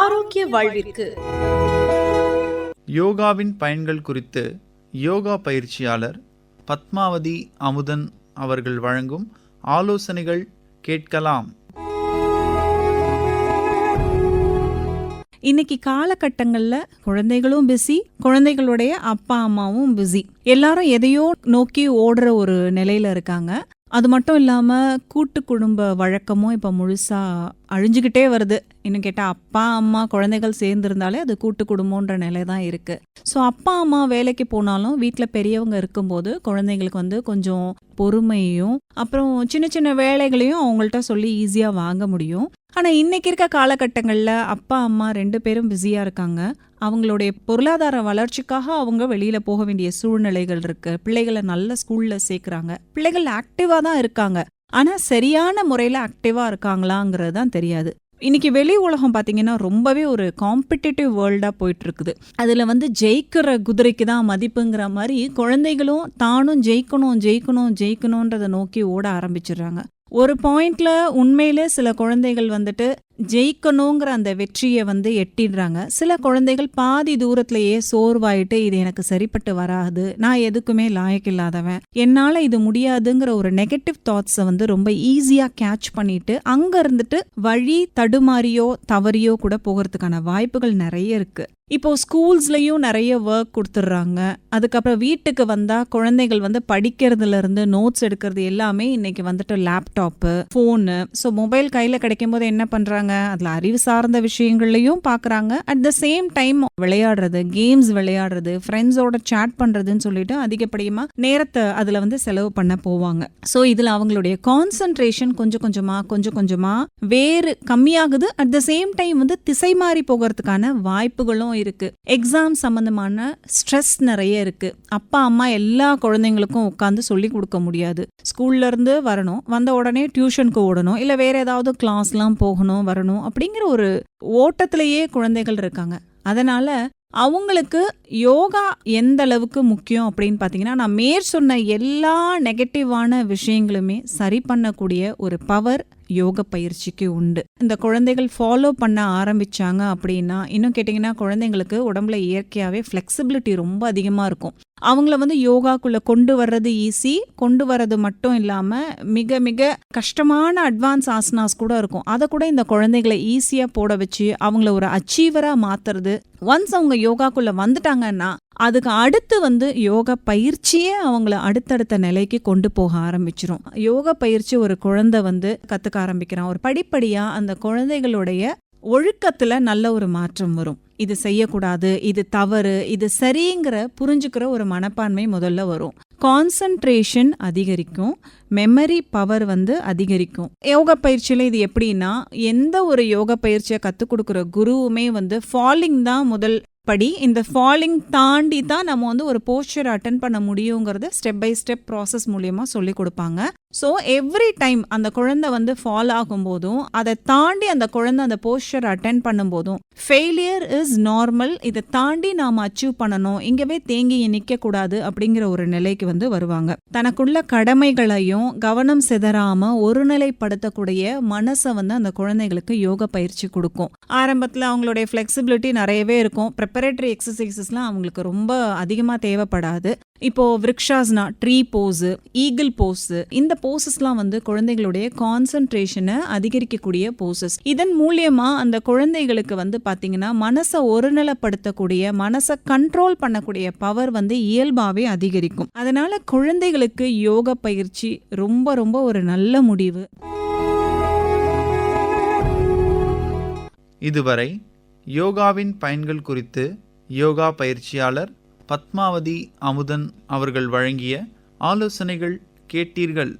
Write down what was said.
ஆரோக்கிய வாழ்விற்கு யோகாவின் பயன்கள் குறித்து யோகா பயிற்சியாளர் பத்மாவதி அமுதன் அவர்கள் வழங்கும் ஆலோசனைகள் கேட்கலாம். இன்னைக்கு காலகட்டங்களில் குழந்தைகளும் பிஸி, குழந்தைகளுடைய அப்பா அம்மாவும் பிஸி. எல்லாரும் எதையோ நோக்கி ஓடுற ஒரு நிலையில இருக்காங்க. அது மட்டும் இல்லாமல் கூட்டு குடும்ப வழக்கமும் இப்போ முழுசாக அழிஞ்சுக்கிட்டே வருது. இன்னும் கேட்டால் அப்பா அம்மா குழந்தைகள் சேர்ந்துருந்தாலே அது கூட்டு குடும்பன்ற நிலை தான் இருக்குது. ஸோ அப்பா அம்மா வேலைக்கு போனாலும் வீட்டில் பெரியவங்க இருக்கும்போது குழந்தைங்களுக்கு கொஞ்சம் பொறுமையும் அப்புறம் சின்ன சின்ன வேலைகளையும் அவங்கள்ட்ட சொல்லி ஈஸியாக வாங்க முடியும். ஆனால் இன்னைக்கு இருக்க காலகட்டங்களில் அப்பா அம்மா 2 பேரும் பிஸியாக இருக்காங்க. அவங்களுடைய பொருளாதார வளர்ச்சிக்காக அவங்க வெளியில் போக வேண்டிய சூழ்நிலைகள் இருக்கு. பிள்ளைகளை நல்ல ஸ்கூலில் சேர்க்குறாங்க. பிள்ளைகள் ஆக்டிவாக தான் இருக்காங்க. ஆனால் சரியான முறையில் ஆக்டிவாக இருக்காங்களாங்கிறது தான் தெரியாது. இன்னைக்கு வெளி உலகம் பார்த்தீங்கன்னா ரொம்பவே ஒரு காம்படிட்டிவ் வேர்ல்டாக போயிட்டு இருக்குது. அதில் ஜெயிக்கிற குதிரைக்கு தான் மதிப்புங்கிற மாதிரி குழந்தைகளும் தானும் ஜெயிக்கணுன்றதை நோக்கி ஓட ஆரம்பிச்சிடுறாங்க. ஒரு பாயிண்ட்ல உண்மையிலே சில குழந்தைகள் ஜெயிக்கணுங்கிற அந்த வெற்றியை எட்டிடுறாங்க. சில குழந்தைகள் பாதி தூரத்திலேயே சோர்வாயிட்டு இது எனக்கு சரிப்பட்டு வராது, நான் எதுக்குமே லாயக்கில்லாதவன், என்னால இது முடியாதுங்கிற ஒரு நெகட்டிவ் தாட்ஸை ரொம்ப ஈஸியா கேட்ச் பண்ணிட்டு அங்க இருந்துட்டு வழி தடுமாறியோ தவறியோ கூட போகிறதுக்கான வாய்ப்புகள் நிறைய இருக்கு. இப்போ ஸ்கூல்ஸ்லயும் நிறைய ஒர்க் கொடுத்துட்றாங்க. அதுக்கப்புறம் வீட்டுக்கு வந்தா குழந்தைகள் படிக்கிறதுல இருந்து நோட்ஸ் எடுக்கிறது எல்லாமே இன்னைக்கு லேப்டாப்பு, ஃபோனு, ஸோ மொபைல் கையில கிடைக்கும் போது என்ன பண்றாங்க, அதுல அறிவு சார்ந்த விஷயங்கள்லயும் பாக்குறாங்க. அட் த சேம் டைம் விளையாடுறது, கேம்ஸ் விளையாடுறது, ஃப்ரெண்ட்ஸோட சாட் பண்றதுன்னு சொல்லிட்டு அதிகப்படியமா நேரத்தை அதுல செலவு பண்ண போவாங்க. ஸோ இதுல அவங்களுடைய கான்சென்ட்ரேஷன் கொஞ்சம் கொஞ்சமா வேறு கம்மியாகுது. அட் த சேம் டைம் திசை மாறி போகிறதுக்கான வாய்ப்புகளும் இருக்கு. எக்ஸாம் சம்பந்தமான ஸ்ட்ரெஸ் நிறைய இருக்கு. அப்பா அம்மா எல்லா குழந்தைங்களுக்கும் உட்கார்ந்து சொல்லி கொடுக்க முடியாது. ஸ்கூல்ல இருந்து வரணும், வந்த உடனே டியூஷனுக்கு ஓடணும், இல்ல வேற ஏதாவது கிளாஸ்லாம் போகணும் வரணும் அப்படிங்கிற ஒரு ஓட்டத்திலேயே குழந்தைகள் இருக்காங்க. அதனால அவங்களுக்கு யோகா எந்த அளவுக்கு முக்கியம் அப்படின்னு பார்த்தீங்கன்னா, நான் சொன்ன எல்லா நெகட்டிவான விஷயங்களுமே சரி பண்ணக்கூடிய ஒரு பவர் யோக பயிற்சிக்கு உண்டு. இந்த குழந்தைகள் ஃபாலோ பண்ண ஆரம்பிச்சாங்க அப்படின்னா, இன்னும் கேட்டிங்கன்னா குழந்தைங்களுக்கு உடம்புல இயற்கையாகவே ஃப்ளெக்சிபிலிட்டி ரொம்ப அதிகமாக இருக்கும். அவங்கள யோகாக்குள்ள கொண்டு வர்றது ஈஸி. கொண்டு வர்றது மட்டும் இல்லாமல் மிக மிக கஷ்டமான அட்வான்ஸ் ஆசனாஸ் கூட இருக்கும். அதை கூட இந்த குழந்தைகளை ஈஸியாக போட வச்சு அவங்கள ஒரு அச்சீவராக மாத்துறது. ஒன்ஸ் அவங்க யோகாக்குள்ள வந்துட்டாங்கன்னா அதுக்கு அடுத்து யோகா பயிற்சியே அவங்கள அடுத்தடுத்த நிலைக்கு கொண்டு போக ஆரம்பிச்சிரும். யோகா பயிற்சி ஒரு குழந்தை கத்துக்க ஆரம்பிக்கிறான். ஒரு படிப்படியா அந்த குழந்தைகளுடைய ஒழுக்கத்துல நல்ல ஒரு மாற்றம் வரும். இது செய்யக்கூடாது, இது தவறு, இது சரிங்கிற புரிஞ்சுக்கிற ஒரு மனப்பான்மை முதல்ல வரும். கான்சன்ட்ரேஷன் அதிகரிக்கும், மெமரி பவர் அதிகரிக்கும். யோகா பயிற்சியில இது எப்படின்னா, எந்த ஒரு யோகா பயிற்சியை கத்துக் கொடுக்குற குருவுமே ஃபாலிங் தான் முதல் படி. இந்த ஃபாலிங் தாண்டி தான் நம்ம ஒரு போஸ்டர் அட்டென்ட் பண்ண முடியுங்கிறத ஸ்டெப் பை ஸ்டெப் ப்ராசஸ் மூலியமா சொல்லி கொடுப்பாங்க. ஸோ எவ்ரி டைம் அந்த குழந்தை ஃபால் ஆகும் போதும் அதை தாண்டி அந்த குழந்தை அந்த போஸ்டர் அட்டென்ட் பண்ணும் போதும் ஃபெயிலியர் இஸ் நார்மல், இதை தாண்டி நாம அச்சீவ் பண்ணணும், இங்கவே தேங்கி நிற்க கூடாது அப்படிங்கிற ஒரு நிலைக்கு வருவாங்க. தனக்குள்ள கடமைகளையும் கவனம் சிதறாம ஒருநிலைப்படுத்தக்கூடிய மனசை அந்த குழந்தைகளுக்கு யோகா பயிற்சி கொடுக்கும். ஆரம்பத்தில் அவங்களுடைய ஃபிளெக்சிபிலிட்டி நிறையவே இருக்கும். ப்ரிப்பரேட்டரி எக்ஸசைசஸ்லாம் அவங்களுக்கு ரொம்ப அதிகமாக தேவைப்படாது. இப்போ Vrikshasana, tree pose, eagle pose, இந்த போசஸ்லாம் குழந்தைகளுடைய கான்சன்ட்ரேஷனை அதிகரிக்கக்கூடிய போசஸ். இதன் மூலியமா அந்த குழந்தைகளுக்கு பாத்தீங்கன்னா மனசை ஒருநிலைப்படுத்தக்கூடிய, மனசை கண்ட்ரோல் பண்ணக்கூடிய பவர் இயல்பாவே அதிகரிக்கும். அதனால குழந்தைகளுக்கு யோகா பயிற்சி ரொம்ப ரொம்ப ஒரு நல்ல முடிவு. இதுவரை யோகாவின் பயன்கள் குறித்து யோகா பயிற்சியாளர் பத்மாவதி அமுதன் அவர்கள் வழங்கிய ஆலோசனைகள் கேட்டீர்கள்.